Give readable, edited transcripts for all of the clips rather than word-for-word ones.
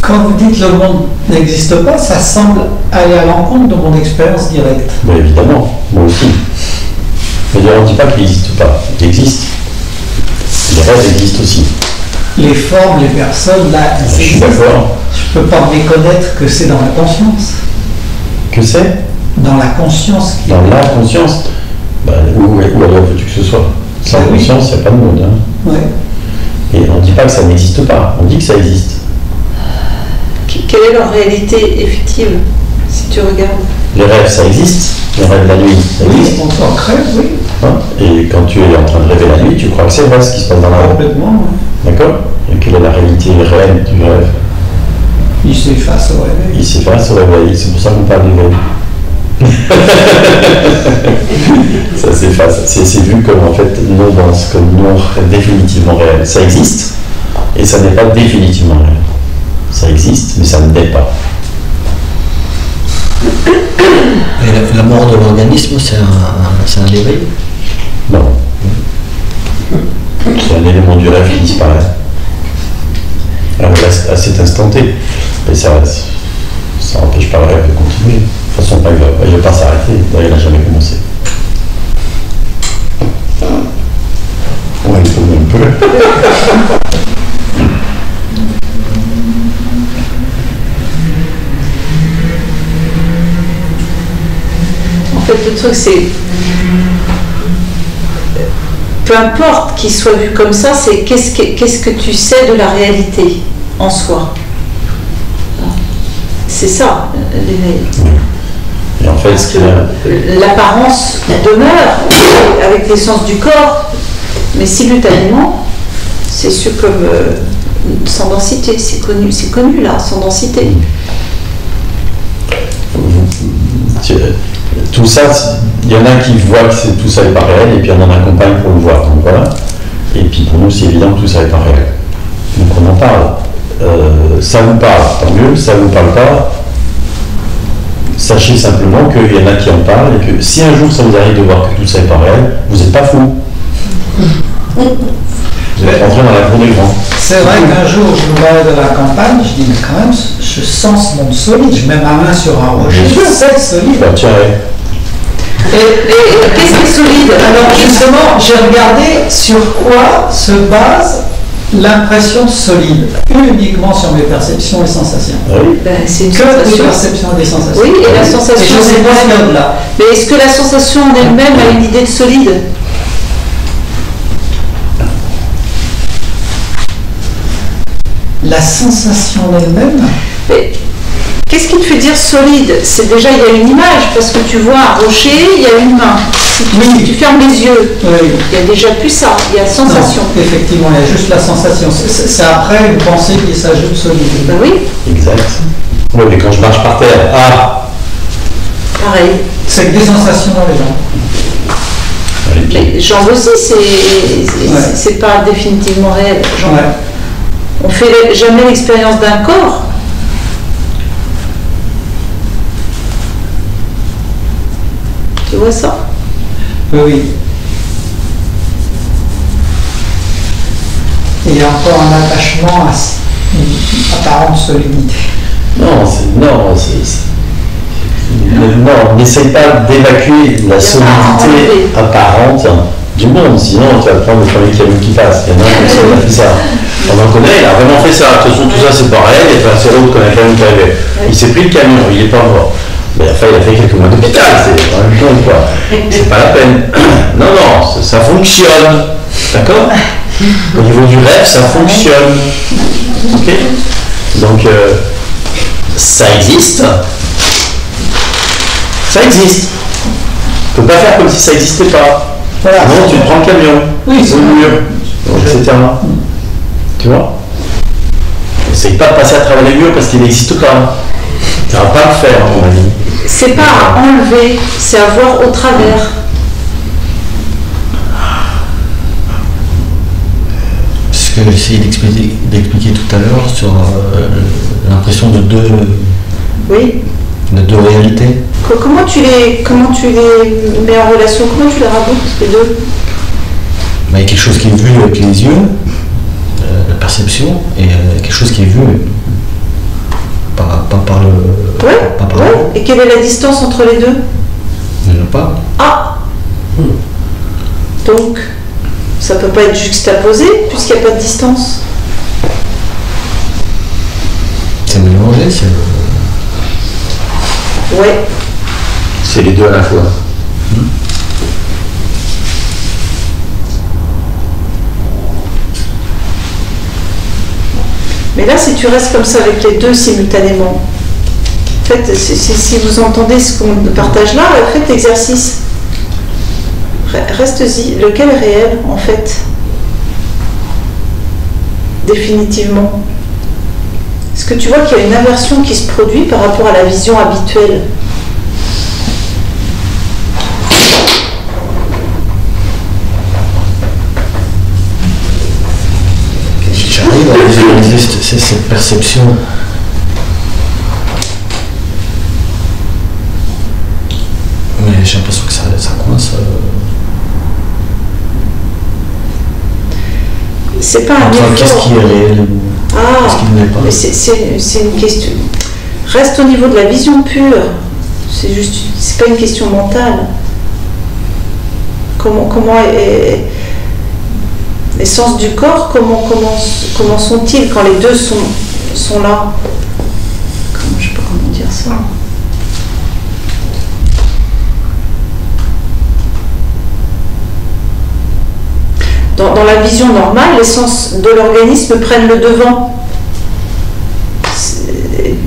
Quand vous dites le monde n'existe pas, ça semble aller à l'encontre de mon expérience directe. Mais évidemment, moi aussi. Mais on ne dit pas qu'il n'existe pas. Il existe. Les rêves existent aussi. Les formes, les personnes, là, Je suis d'accord. je ne peux pas méconnaître que c'est dans la conscience. Que c'est? Dans la conscience. Dans la conscience. Bah, où alors veux-tu que ce soit? Sans conscience, il n'y a pas de monde. Hein. Ouais. Et on ne dit pas que ça n'existe pas, on dit que ça existe. Quelle est leur réalité effective, si tu regardes? Les rêves, ça existe. Les rêves de la nuit, ça existe. On s'en crève, oui. Hein? Et quand tu es en train de rêver la nuit, tu crois que c'est vrai ce qui se passe dans la rêve. Complètement. Oui. D'accord? Et quelle est la réalité réelle du rêve? Il s'efface au réveil. Il s'efface au réveil, c'est pour ça qu'on parle d'éveil. Ça s'efface. C'est vu comme en fait non-dense, comme non définitivement réel. Ça existe, et ça n'est pas définitivement réel. Ça existe, mais ça ne l'est pas. Et la mort de l'organisme, c'est un éveil? Non. C'est un élément du rêve qui disparaît. Alors, à cet instant T. Mais ça n'empêche pas le rêve de continuer. De toute façon, il ne va pas s'arrêter. D'ailleurs, il n'a jamais commencé. Ouais, il faut un peu. En fait, le truc, c'est... Peu importe qu'il soit vu comme ça, c'est qu'est-ce que tu sais de la réalité en soi. C'est ça, l'éveil. Et en fait, Parce que l'apparence demeure avec l'essence du corps, mais simultanément, c'est sûr comme sans densité, c'est connu là, sans densité. Tout ça, il y en a qui voient que tout ça n'est pas réel, et puis on en accompagne pour le voir. Donc voilà. Et puis pour nous, c'est évident que tout ça n'est pas réel. Donc on en parle. Ça vous parle, tant mieux. Ça ne vous parle pas. Sachez simplement qu'il y en a qui en parlent, et que si un jour ça vous arrive de voir que tout ça n'est pas réel, vous n'êtes pas fou. Vous êtes rentré dans la cour des grands. C'est vrai qu'un jour, je me balade de la campagne, je dis, mais quand même, je sens ce monde solide, je mets ma main sur un rocher, je sais que c'est solide. Bah, tiens, ouais. Et qu'est-ce qui est solide? Alors justement, j'ai regardé sur quoi se base l'impression solide, uniquement sur mes perceptions et sensations. Oui. Ben, c'est une Que des sensation. perceptions et des sensations. Oui, et la sensation Et je sais pas ce qu'il y a au-delà. Mais est-ce que la sensation en elle-même a une idée de solide? La sensation en elle-même, Mais qu'est-ce qui te fait dire solide? C'est déjà, il y a une image, parce que tu vois un rocher, il y a une main. Si tu fermes les yeux, oui. il y a déjà plus ça, il y a sensation. Non, effectivement, il y a juste la sensation. C'est après une pensée qui s'ajoute solide. Ben oui, Exact. Oui, mais quand je marche par terre, pareil. C'est que des sensations dans les jambes. les pieds. Les jambes aussi, c'est pas définitivement réel. Jambes. Ouais. On fait jamais l'expérience d'un corps. Tu vois ça? Oui, oui. Et il y a encore un attachement à une apparente solidité. Non, n'essaye pas d'évacuer la solidité apparente du monde, sinon tu vas prendre le premier camion qui passe. Il y en a un qui a fait ça. On en connaît, il a vraiment fait ça. De toute façon, tout ça c'est pas réel, et c'est l'autre qu'on a quand même qui arrivait. Il s'est pris le camion, il est pas mort. Mais enfin, il a fait quelques mois d'hôpital, c'est en même temps quoi. C'est pas la peine. Non, ça fonctionne. D'accord? Au niveau du rêve, ça fonctionne. Ok? Donc, ça existe. Ça existe. Tu peux pas faire comme si ça n'existait pas. Voilà. Non, tu prends le camion, Oui, au mur, etc. Tu vois? Essaye pas de passer à travers les murs parce qu'il n'existe pas. Tu ne vas pas le faire, à mon avis. C'est pas à enlever, c'est à voir au travers. Ce que j'essayais d'expliquer tout à l'heure sur l'impression de deux réalités. Comment tu les mets en relation? Comment tu les raboutes les deux? Il y a quelque chose qui est vu avec les yeux, la perception, et quelque chose qui est vu Et quelle est la distance entre les deux? Il n'y en a pas. Ah. Donc, ça ne peut pas être juxtaposé puisqu'il n'y a pas de distance. C'est mélangé, c'est... Ouais. C'est les deux à la fois. Mais là, si tu restes comme ça avec les deux simultanément, faites, si vous entendez ce qu'on partage là, faites l'exercice. Reste-y. Lequel est réel, en fait? Définitivement. Est-ce que tu vois qu'il y a une inversion qui se produit par rapport à la vision habituelle? J'arrive à visualiser cette perception. Mais j'ai l'impression que ça coince. C'est pas un qu'est-ce qui est réel ou qu'est-ce qui ne l'est pas. Mais c'est une question. Reste au niveau de la vision pure. C'est juste, c'est pas une question mentale. Comment est l'essence du corps, comment sont-ils quand les deux sont là? Je sais pas comment dire ça. Dans la vision normale, l'essence de l'organisme prenne le devant.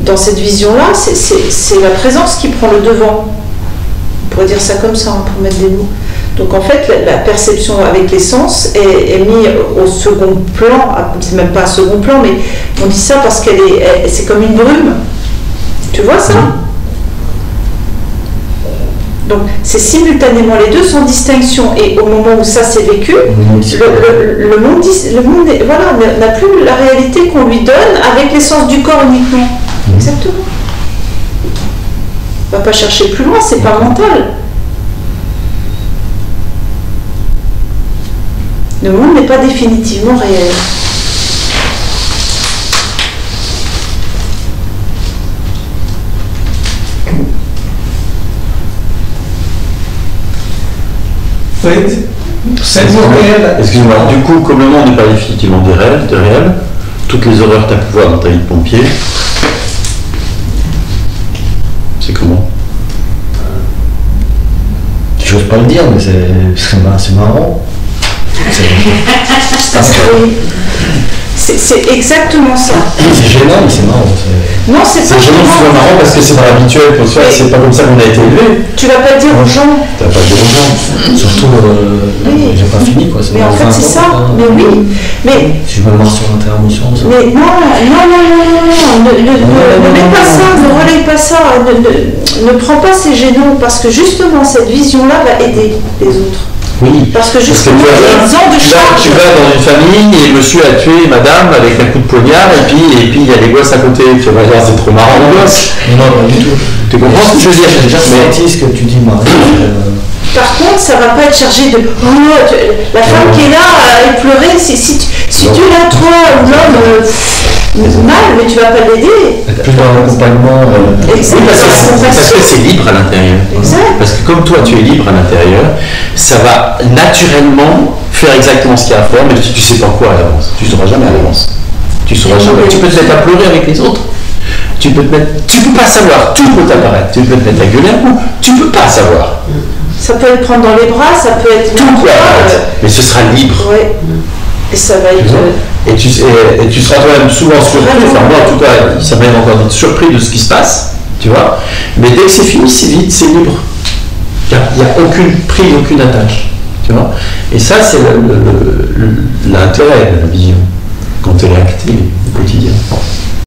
Dans cette vision-là, c'est la présence qui prend le devant. On pourrait dire ça comme ça, pour mettre des mots. Donc en fait, la perception avec l'essence est mise au second plan. C'est même pas un second plan, mais on dit ça parce c'est comme une brume. Tu vois ça? Donc c'est simultanément les deux sans distinction. Et au moment où ça s'est vécu, le monde voilà, n'a plus la réalité qu'on lui donne avec l'essence du corps uniquement. Exactement. On ne va pas chercher plus loin, c'est pas mental. Le monde n'est pas définitivement réel. C'est le mot réel. Excuse-moi, du coup, comme le monde n'est pas définitivement de réel, toutes les horreurs que tu as pu voir dans ta vie de pompier, c'est comment? J'ose pas le dire, mais c'est marrant. C'est exactement ça. C'est gênant, mais c'est marrant. Non, c'est pas gênant, c'est marrant parce que c'est pas habituel pour soi, c'est pas comme ça qu'on a été élevé. Tu vas pas le dire aux gens. Tu vas pas le dire aux gens. Surtout, j'ai pas fini quoi. Mais en fait, c'est ça. Mais oui. Mais. Si je me marre sur l'intervention. Mais non. Ne mets pas ça, ne relaye pas ça. Ne prends pas ces gênants parce que justement, cette vision-là va aider les autres. Oui, parce que justement, tu vas dans une famille et monsieur a tué madame avec un coup de poignard et puis il y a des gosses à côté. Tu vas dire, c'est trop marrant les gosses. Non, pas du tout. Tu comprends ce que je veux dire? J'ai déjà senti ce que tu dis, Marie. Par contre, ça va pas être chargé de la femme qui est là, elle pleurait. Si tu es là, toi, ou l'homme, mal, mais tu vas pas l'aider. Plus dans l'accompagnement. Parce que c'est libre à l'intérieur. Parce que comme toi, tu es libre à l'intérieur, ça va naturellement faire exactement ce qu'il y a à faire, mais tu sais pas quoi à l'avance. Tu ne sauras jamais à l'avance. Tu sauras jamais. Tu peux te mettre à pleurer avec les autres. Tu peux pas savoir. Tout peut t'apparaître. Tu peux te mettre à gueuler un coup. Tu peux pas savoir. Ça peut être prendre dans les bras, ça peut être. Tout peut apparaître. Mais ce sera libre. Ouais. Et ça va être. Et tu seras toi-même souvent surpris, enfin moi en tout cas, ça m'aide encore d'être surpris de ce qui se passe, tu vois, mais dès que c'est fini, c'est vite, c'est libre. Il n'y a aucune prise, aucune attache, tu vois. Et ça, c'est l'intérêt de la vision, quand elle est active au quotidien.